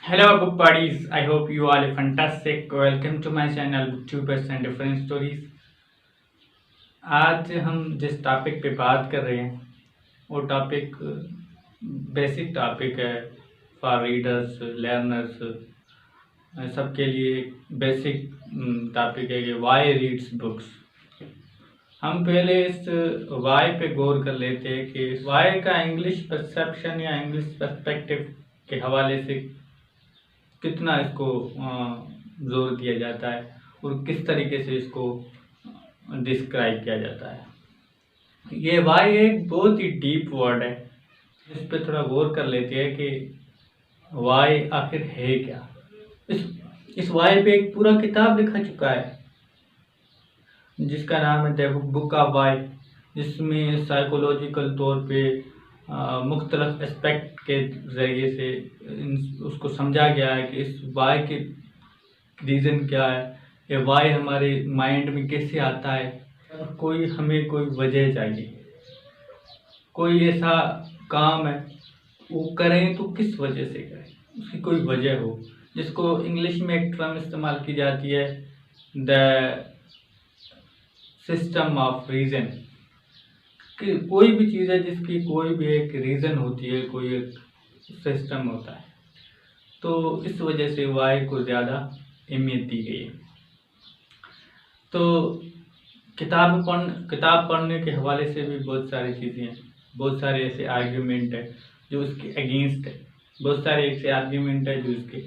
Hello, book buddies. I hope you all are fantastic. Welcome to my channel, Booktubers and Different Stories. आज हम जिस topic पे बात कर रहे हैं वो टॉपिक बेसिक टॉपिक है फॉर रीडर्स, लर्नर्स, सबके लिए बेसिक टॉपिक है कि वाई रीड्स बुक्स। हम पहले इस वाई पे गौर कर लेते हैं कि वाई का इंग्लिश परसेप्शन या इंग्लिश पर्सपेक्टिव के हवाले से कितना इसको जोर दिया जाता है और किस तरीके से इसको डिस्क्राइब किया जाता है। ये वाई एक बहुत ही डीप वर्ड है, इस पे थोड़ा गौर कर लेते हैं कि वाई आखिर है क्या। इस वाई पे एक पूरा किताब लिखा चुका है जिसका नाम है द बुक ऑफ वाई, जिसमें साइकोलॉजिकल तौर पे मुख्तलिफ एस्पेक्ट के ज़रिए से उसको समझा गया है कि इस वाई के रीज़न क्या है, ये वाई हमारे माइंड में कैसे आता है। कोई हमें कोई वजह चाहिए, कोई ऐसा काम है वो करें तो किस वजह से करें, उसकी कोई वजह हो, जिसको इंग्लिश में एक टर्म इस्तेमाल की जाती है द सिस्टम ऑफ रीज़न। कि कोई भी चीज़ है जिसकी कोई भी एक रीज़न होती है, कोई एक सिस्टम होता है, तो इस वजह से वाई को ज़्यादा अहमियत दी गई है। तो किताब पढ़ने के हवाले से भी बहुत सारी चीज़ें हैं, बहुत सारे ऐसे आर्ग्यूमेंट है जो उसके अगेंस्ट है, बहुत सारे ऐसे आर्ग्यूमेंट है जो उसके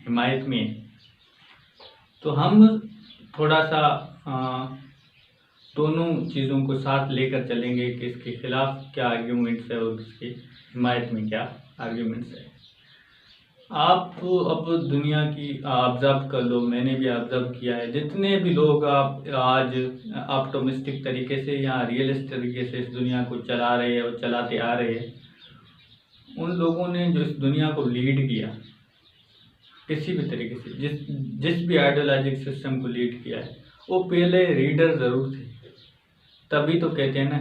हिमायत में है। तो हम थोड़ा सा दोनों चीज़ों को साथ लेकर चलेंगे कि इसके खिलाफ क्या आर्ग्यूमेंट्स है और इसके हिमायत में क्या आर्ग्यूमेंट्स है। आप तो अब दुनिया की ऑब्ज़र्व कर लो, मैंने भी ऑब्ज़र्व किया है, जितने भी लोग आप आज ऑप्टिमिस्टिक तरीके से या रियलिस्ट तरीके से इस दुनिया को चला रहे हैं और चलाते आ रहे हैं, उन लोगों ने जो इस दुनिया को लीड किया किसी भी तरीके से, जिस भी आइडियोलॉजिक सिस्टम को लीड किया है, वो पहले रीडर ज़रूर थे। तभी तो कहते हैं ना,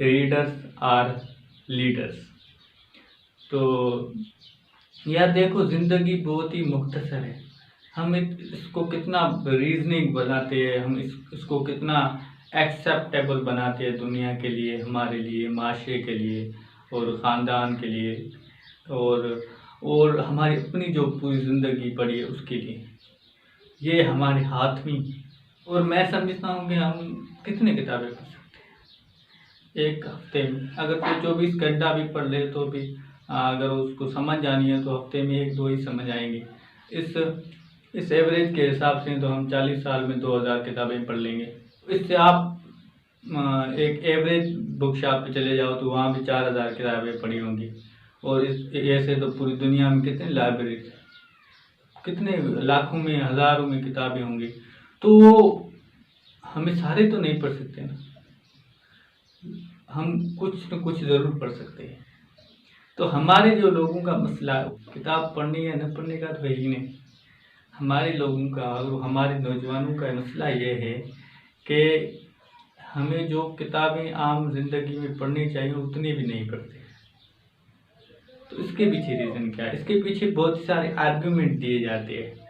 रीडर्स आर लीडर्स। तो यार देखो, ज़िंदगी बहुत ही मुख्तसर है, हम इसको कितना रीजनिंग बनाते हैं, हम इसको कितना एक्सेप्टेबल बनाते हैं दुनिया के लिए, हमारे लिए, माशरे के लिए और ख़ानदान के लिए और हमारी अपनी जो पूरी ज़िंदगी पड़ी है उसके लिए। ये हमारे हाथ में। और मैं समझता हूँ कि हम कितने किताबें पढ़ सकते हैं एक हफ्ते में। अगर कोई 24 घंटा भी पढ़ ले तो भी अगर उसको समझ जानी है तो हफ्ते में 1-2 ही समझ आएंगी। इस एवरेज के हिसाब से तो हम 40 साल में 2000 किताबें पढ़ लेंगे। इससे आप एक एवरेज बुक शॉप पे चले जाओ तो वहाँ भी 4000 किताबें पढ़ी होंगी। और ऐसे तो पूरी दुनिया में कितने लाइब्रेरी, कितने लाखों में हज़ारों में किताबें होंगी। तो हमें सारे तो नहीं पढ़ सकते ना, हम कुछ न कुछ ज़रूर पढ़ सकते हैं। तो हमारे जो लोगों का मसला है, किताब पढ़नी है न पढ़ने का तो ही नहीं, हमारे लोगों का और हमारे नौजवानों का मसला ये है कि हमें जो किताबें आम जिंदगी में पढ़नी चाहिए उतनी भी नहीं पढ़ते। तो इसके पीछे रीज़न क्या है? इसके पीछे बहुत सारे आर्ग्यूमेंट दिए जाते हैं।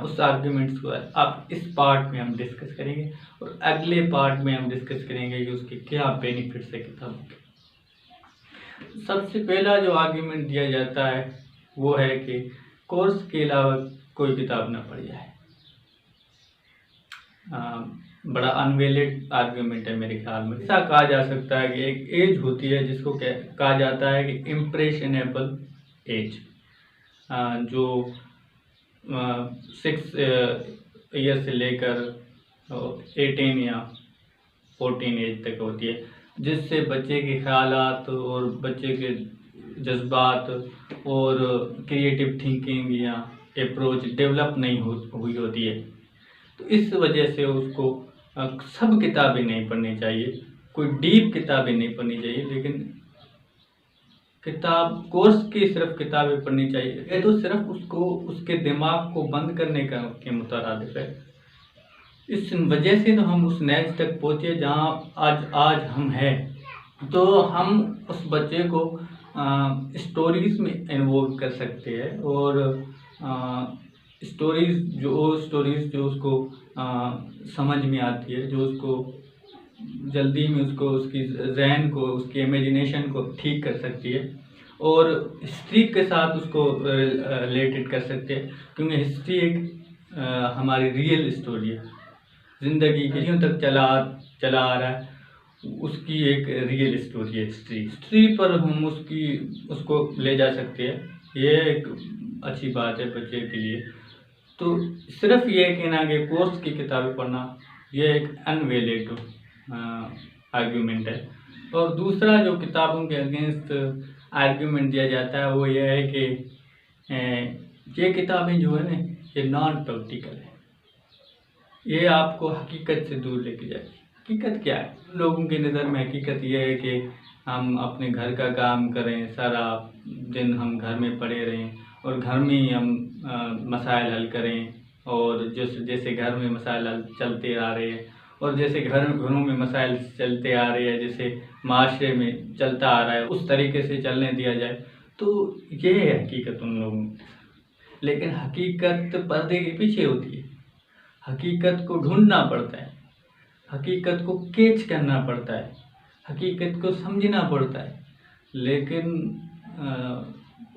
उस आर्ग्यूमेंट्स को अब इस पार्ट में हम डिस्कस करेंगे और अगले पार्ट में हम डिस्कस करेंगे कि उसके क्या बेनिफिट्स है किताबों के। सबसे पहला जो आर्ग्यूमेंट दिया जाता है वो है कि कोर्स के अलावा कोई किताब ना पढ़ी जाए। बड़ा अनवैलिड आर्ग्यूमेंट है मेरे ख्याल में। ऐसा कहा जा सकता है कि एक एज होती है जिसको कहा जाता है कि इम्प्रेशनेबल एज, जो 6 ईयर से लेकर 18 या 14 एज तक होती है, जिससे बच्चे के ख्यालात और बच्चे के जज्बात और क्रिएटिव थिंकिंग या अप्रोच डेवलप नहीं हुई होती है। तो इस वजह से उसको सब किताबें नहीं पढ़नी चाहिए, कोई डीप किताबें नहीं पढ़नी चाहिए, लेकिन किताब कोर्स की सिर्फ किताबें पढ़नी चाहिए। ये तो सिर्फ उसको उसके दिमाग को बंद करने का के मुतारादिफ है। इस वजह से तो हम उस नेक्स्ट तक पहुँचे जहाँ आज हम हैं। तो हम उस बच्चे को स्टोरीज़ में इन्वॉल्व कर सकते हैं और स्टोरीज़ जो उसको समझ में आती है, जो उसको जल्दी में उसको उसकी ज़हन को, उसकी इमेजिनेशन को ठीक कर सकती है और हिस्ट्री के साथ उसको रिलेटेड कर सकते हैं, क्योंकि हिस्ट्री एक हमारी रियल स्टोरी है, ज़िंदगी सदियों तक चला आ रहा है, उसकी एक रियल स्टोरी है हिस्ट्री पर हम उसको ले जा सकते हैं। ये एक अच्छी बात है बच्चे के लिए। तो सिर्फ ये कहना कि कोर्स की किताबें पढ़ना ये एक अनवैलिड आर्ग्यूमेंट है। और दूसरा जो किताबों के अगेंस्ट आर्ग्यूमेंट दिया जाता है वो ये है कि ये किताबें जो है ना ये नॉन प्रैक्टिकल है, ये आपको हकीकत से दूर लेके जाएगी। हकीकत क्या है? लोगों की नज़र में हकीकत ये है कि हम अपने घर का काम करें, सारा दिन हम घर में पड़े रहें और घर में ही हम मसाइल हल करें, और जैसे घर में मसाइल हल चलते आ रहे हैं और जैसे घरों में मसाइल चलते आ रहे हैं, जैसे माशरे में चलता आ रहा है, उस तरीके से चलने दिया जाए, तो ये है हकीकत उन लोगों की। लेकिन हकीकत पर्दे के पीछे होती है, हकीकत को ढूंढना पड़ता है, हकीकत को कैच करना पड़ता है, हकीकत को समझना पड़ता है। लेकिन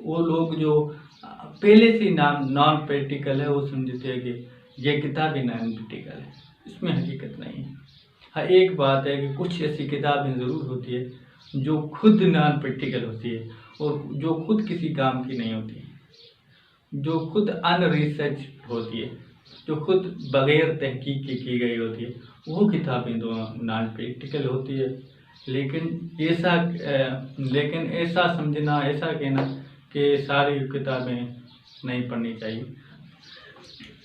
वो लोग जो पहले से नॉन प्रैक्टिकल है वो समझते हैं कि ये किताब ही नॉन प्रैक्टिकल है, इसमें हकीकत नहीं है। हाँ, एक बात है कि कुछ ऐसी किताबें ज़रूर होती है जो खुद नॉन प्रैक्टिकल होती है और जो खुद किसी काम की नहीं होती है, जो खुद अनरिसर्च होती है, जो खुद बगैर तहकीक की गई होती है, वो किताबें तो नॉन प्रैक्टिकल होती है। लेकिन ऐसा समझना, ऐसा कहना कि सारी किताबें नहीं पढ़नी चाहिए,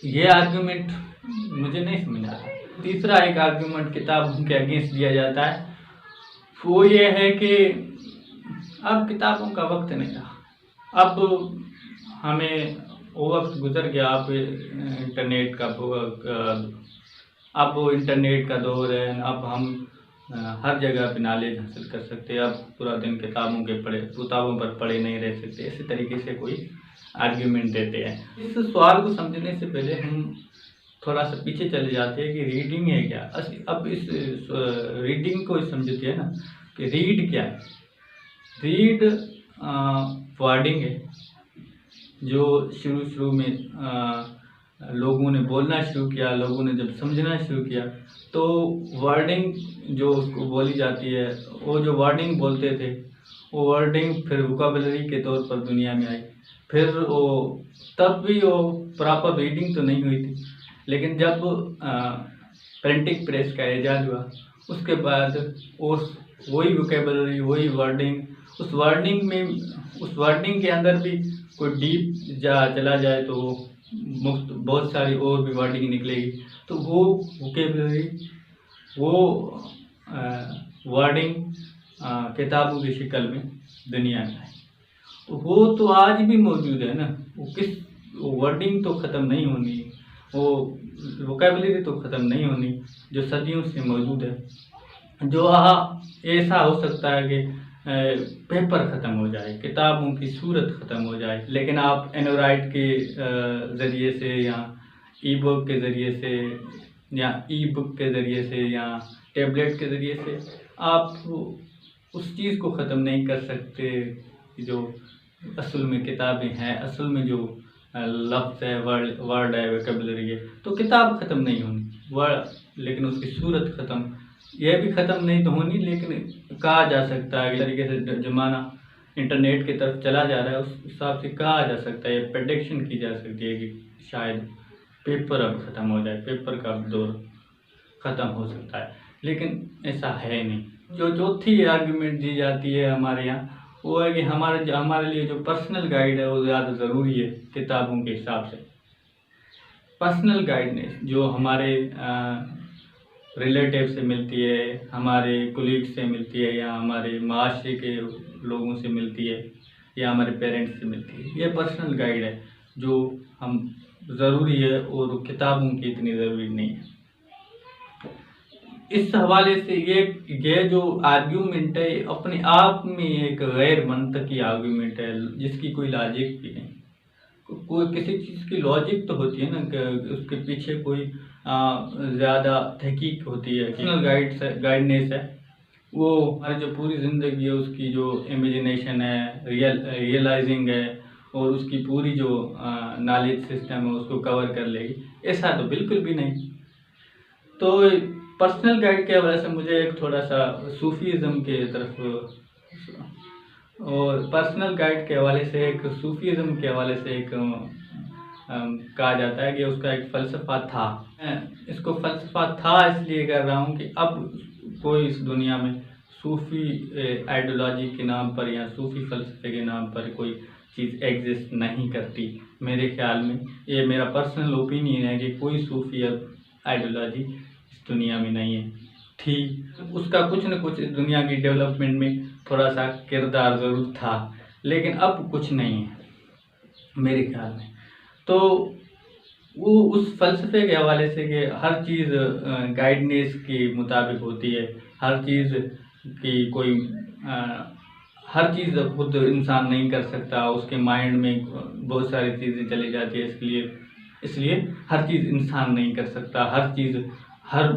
ये आर्गुमेंट मुझे नहीं समझ आता। तीसरा एक आर्गुमेंट किताबों के अगेंस्ट दिया जाता है वो ये है कि अब किताबों का वक्त नहीं रहा, अब हमें वो वक्त गुजर गया, अब इंटरनेट का दौर है, अब हम हर जगह पे नॉलेज हासिल कर सकते हैं, अब पूरा दिन किताबों पर पढ़े नहीं रह सकते, इसी तरीके से कोई आर्ग्यूमेंट देते हैं। इस सवाल को समझने से पहले हम थोड़ा सा पीछे चले जाते हैं कि रीडिंग है क्या। अब इस रीडिंग को समझते हैं ना कि रीड क्या है। रीड वर्डिंग है, जो शुरू में लोगों ने बोलना शुरू किया, लोगों ने जब समझना शुरू किया तो वर्डिंग जो उसको बोली जाती है, वो जो वर्डिंग बोलते थे वो वर्डिंग फिर वोकैबुलरी के तौर पर दुनिया में आई। फिर वो तब भी वो प्रॉपर रीडिंग तो नहीं हुई थी, लेकिन जब प्रिंटिंग प्रेस का ईजाद हुआ उसके बाद वही वोकैबुलरी, वही वर्डिंग, उस वर्डिंग के अंदर भी कोई डीप चला जाए तो बहुत सारी और भी वर्डिंग निकलेगी, तो वो वोकैबुलरी, वो वर्डिंग किताबों की शक्ल में दुनिया में है। तो वो तो आज भी मौजूद है ना, वो वर्डिंग तो ख़त्म नहीं होनी, वो वोकैबुलरी तो ख़त्म नहीं होनी, जो सदियों से मौजूद है। जो ऐसा हो सकता है कि पेपर ख़त्म हो जाए, किताबों की सूरत ख़त्म हो जाए, लेकिन आप एंड्रॉयड के ज़रिए से या ई बुक के ज़रिए से या टैबलेट के ज़रिए से आप उस चीज़ को ख़त्म नहीं कर सकते जो असल में किताबें हैं, असल में जो लफ्ज़ है, वर्ड है, वोकैबुलरी है, तो किताब ख़त्म नहीं होनी लेकिन उसकी सूरत ख़त्म, यह भी ख़त्म नहीं तो होनी, लेकिन कहा जा सकता है इस तरीके से ज़माना इंटरनेट की तरफ चला जा रहा है, उस हिसाब से कहा जा सकता है, प्रेडिक्शन की जा सकती है कि शायद पेपर अब ख़त्म हो जाए, पेपर का दौर ख़त्म हो सकता है, लेकिन ऐसा है नहीं। जो चौथी आर्गुमेंट दी जाती है हमारे यहाँ वो है कि हमारे लिए जो पर्सनल गाइड है वो ज़्यादा ज़रूरी है किताबों के हिसाब से। पर्सनल गाइडेंस जो हमारे रिलेटिव से मिलती है, हमारे कोलीग से मिलती है, या हमारे माशरे के लोगों से मिलती है, या हमारे पेरेंट्स से मिलती है, ये पर्सनल गाइड है जो हम ज़रूरी है और किताबों की इतनी ज़रूरी नहीं है। इस हवाले से ये जो आर्ग्यूमेंट है अपने आप में एक गैर मंतकी आर्ग्यूमेंट है जिसकी कोई लॉजिक भी नहीं। कोई किसी चीज़ की लॉजिक तो होती है ना कि उसके पीछे कोई ज़्यादा तहकीक होती है। पर्सनल गाइडनेस है वो हमारी जो पूरी ज़िंदगी है उसकी जो इमेजिनेशन है, रियलाइजिंग है और उसकी पूरी जो नॉलेज सिस्टम है उसको कवर कर लेगी, ऐसा तो बिल्कुल भी नहीं। तो पर्सनल गाइड के हवाले से मुझे एक थोड़ा सा सूफीज़म के तरफ और पर्सनल गाइड के हवाले से एक सूफीज़म के हवाले से एक कहा जाता है कि उसका एक फ़लसफ़ा था। मैं इसको फ़लसफ़ा था इसलिए कर रहा हूँ कि अब कोई इस दुनिया में सूफ़ी आइडियोलॉजी के नाम पर या सूफ़ी फ़लसफ़े के नाम पर कोई चीज़ एग्जिस्ट नहीं करती। मेरे ख़्याल में ये मेरा पर्सनल ओपिनियन है कि कोई सूफ़ी आइडियोलॉजी इस दुनिया में नहीं है। थी उसका कुछ न कुछ इस दुनिया की डेवलपमेंट में थोड़ा सा किरदार ज़रूर था, लेकिन अब कुछ नहीं है मेरे ख्याल में। तो वो उस फ़लसफ़े के हवाले से कि हर चीज़ गाइडनेस के मुताबिक होती है, हर चीज़ की कोई हर चीज़ खुद इंसान नहीं कर सकता, उसके माइंड में बहुत सारी चीज़ें चली जाती है, इसलिए हर चीज़ इंसान नहीं कर सकता, हर चीज़ हर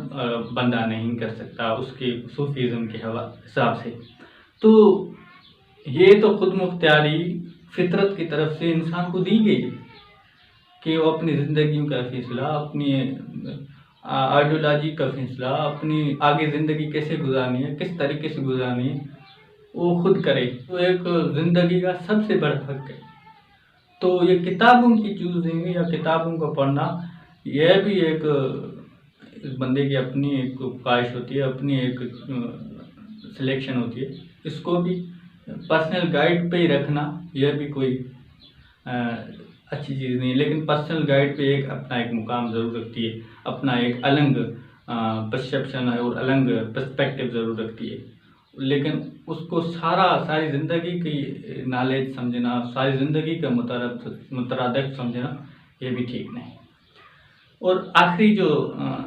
बंदा नहीं कर सकता उसके सूफीज़म के हिसाब से। तो ये तो खुद मुख्तियारी फितरत की तरफ से इंसान को दी गई है कि वो अपनी ज़िंदगी का फ़ैसला, अपनी आइडियोलॉजी का फ़ैसला, अपनी आगे ज़िंदगी कैसे गुजारनी है, किस तरीके से गुजारनी है, वो खुद करे। तो एक ज़िंदगी का सबसे बड़ा हक़ है। तो ये किताबों की चूज़िंग या किताबों को पढ़ना, यह भी एक इस बंदे की अपनी एक ख्वाहिश होती है, अपनी एक सिलेक्शन होती है। इसको भी पर्सनल गाइड पे ही रखना यह भी कोई अच्छी चीज़ नहीं है, लेकिन पर्सनल गाइड पे एक अपना एक मुकाम ज़रूर रखती है, अपना एक अलग परसेप्शन और अलग पर्सपेक्टिव ज़रूर रखती है। लेकिन उसको सारी ज़िंदगी की नॉलेज समझना, सारी ज़िंदगी का मुतरादिफ समझना, ये भी ठीक नहीं। और आखिरी जो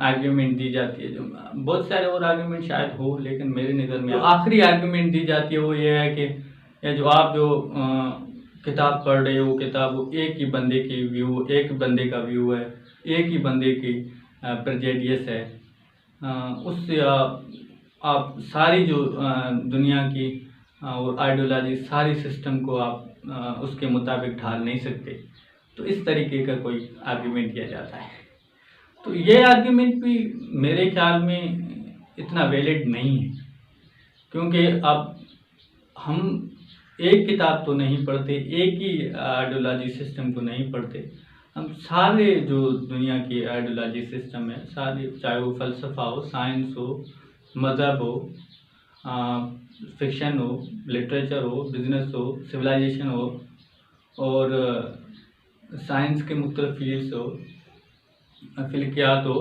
आर्ग्यूमेंट दी जाती है, जो बहुत सारे और आर्ग्यूमेंट शायद हो, लेकिन मेरी नज़र में आखिरी आर्ग्यूमेंट दी जाती है वो ये है कि ये जो आप जो किताब पढ़ रहे हो, किताब एक ही बंदे की व्यू, एक बंदे का व्यू है, एक ही बंदे की प्रेजुडिस है, उससे आप सारी जो दुनिया की और आइडियोलॉजी सारी सिस्टम को आप उसके मुताबिक ढाल नहीं सकते। तो इस तरीके का कोई आर्ग्यूमेंट किया जाता है। तो ये आर्ग्यूमेंट भी मेरे ख्याल में इतना वैलिड नहीं है, क्योंकि अब हम एक किताब तो नहीं पढ़ते, एक ही आइडियोलॉजी सिस्टम को नहीं पढ़ते, हम सारे जो दुनिया की आइडियोलॉजी सिस्टम है सारी, चाहे वो फ़लसफ़ा हो, साइंस हो, मज़हब हो, फिक्शन हो, लिटरेचर हो, बिज़नेस हो, सिविलाइजेशन हो और साइंस के मुख्तलिफ फील्ड्स हो, फिल्कियात हो,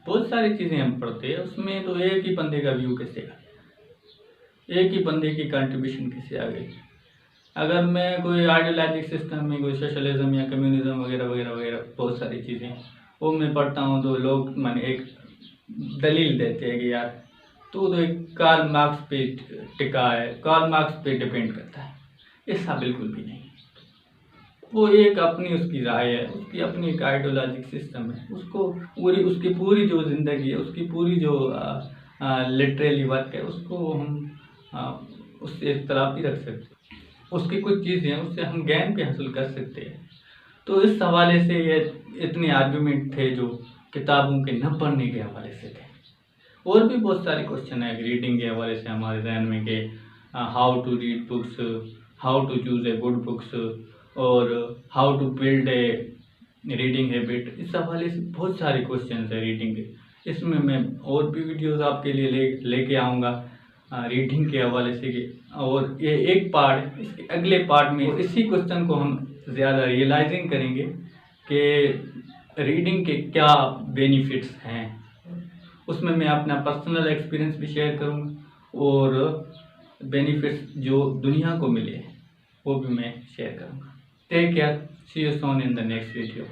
बहुत सारी चीज़ें हम पढ़ते हैं। उसमें तो एक ही बंदे का व्यू कैसे आ गया, एक ही बंदे की कंट्रीब्यूशन कैसे आ गई। अगर मैं कोई आइडियोलॉजिक सिस्टम में कोई सोशलिज्म या कम्युनिज्म वगैरह वगैरह वगैरह बहुत सारी चीज़ें वो मैं पढ़ता हूँ, तो लोग माने एक दलील देते हैं कि यार तो एक कार्ल मार्क्स पे टिका है, कार्ल मार्क्स पे डिपेंड करता है। ऐसा बिल्कुल भी नहीं। वो एक अपनी उसकी राय है, उसकी अपनी एक आइडियोलॉजिक सिस्टम है, उसको उसकी पूरी जो ज़िंदगी है, उसकी पूरी जो लिटरेली वर्क है, उसको हम उससे इख्तलाफ ही रख सकते हैं। उसकी कुछ चीज़ें हैं उससे हम ज्ञान भी हासिल कर सकते हैं। तो इस हवाले से ये इतने आर्ग्यूमेंट थे जो किताबों के न पढ़ने के हवाले से थे। और भी बहुत सारे क्वेश्चन है रीडिंग के हवाले से हमारे जहन में कि how to read books, how to choose a good books और how to build a reading habit. इस हवाले से बहुत सारे क्वेश्चन है रीडिंग के। इसमें मैं और भी वीडियोस आपके लिए लेके आऊँगा रीडिंग के हवाले से। और ये एक पार्ट है, इसके अगले पार्ट में इसी क्वेश्चन को हम ज़्यादा रियलाइजिंग करेंगे कि रीडिंग के क्या बेनिफिट्स हैं। उसमें मैं अपना पर्सनल एक्सपीरियंस भी शेयर करूँगा और बेनिफिट्स जो दुनिया को मिले वो भी मैं शेयर करूँगा। Take care, see you soon in the next video.